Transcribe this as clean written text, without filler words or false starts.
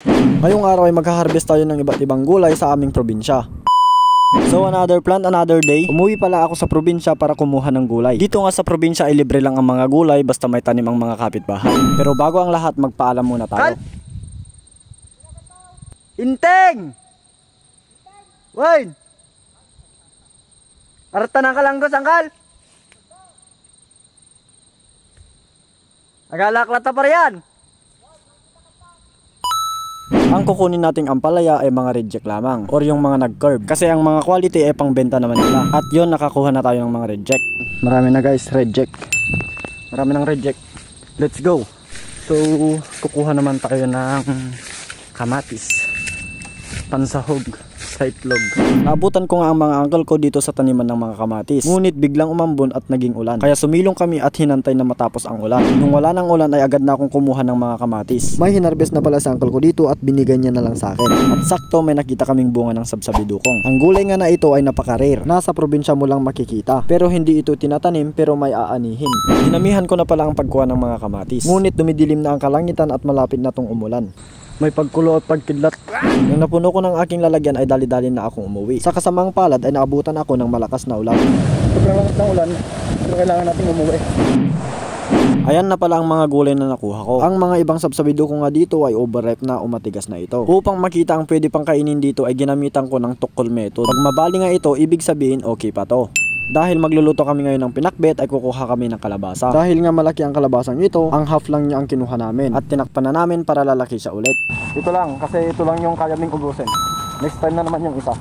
Ngayong araw ay magha-harvest tayo ng iba't ibang gulay sa aming probinsya. So another plant, another day. Umuwi pala ako sa probinsya para kumuha ng gulay. Dito nga sa probinsya ay libre lang ang mga gulay basta may tanim ang mga kapitbahay. Pero bago ang lahat, magpaalam muna tayo. Inteng! Wayne! Arta ng kalanggos, angkal! Nagalaklata pa riyan! Ang kukunin nating ampalaya ay mga reject lamang or yung mga nag-curve kasi ang mga quality ay pangbenta naman nila. At yon, nakakuha na tayo ng mga reject. Marami na guys, reject. Marami ng reject. Let's go. So, kukuha naman tayo ng kamatis, pansahog, sa itlog. Naabutan ko nga ang mga uncle ko dito sa taniman ng mga kamatis. Ngunit biglang umambon at naging ulan. Kaya sumilong kami at hinantay na matapos ang ulan. Nung wala ng ulan ay agad na akong kumuha ng mga kamatis. May hinarvest na pala sa uncle ko dito at binigay niya na lang sa akin. At sakto may nakita kaming bunga ng sabsabidukong. Ang gulay nga na ito ay napaka-rare. Nasa probinsya mo lang makikita. Pero hindi ito tinatanim pero may aanihin. Dinamihan ko na pala ang pagkuha ng mga kamatis. Ngunit dumidilim na ang kalangitan at malapit na tong umulan. May pagkulo at pagkidlat. Nang napuno ko ng aking lalagyan ay dali-dali na akong umuwi. Sa kasamang palad ay naabutan ako ng malakas na ulan. Sobrang lakas ng ulan, pero kailangan natin umuwi. Ayan na pala ang mga gulay na nakuha ko. Ang mga ibang sabsabido ko nga dito ay overripe na o matigas na ito. Upang makita ang pwede pang kainin dito ay ginamitan ko ng tukol method. Pag mabali nga ito, ibig sabihin okay pa to. Dahil magluluto kami ngayon ng pinakbet ay kukuha kami ng kalabasa. Dahil nga malaki ang kalabasang ito, ang half lang niya ang kinuha namin. At tinakpan na namin para lalaki siya ulit. Ito lang, kasi ito lang yung kaya ming ubusin. Next time na naman yung isa.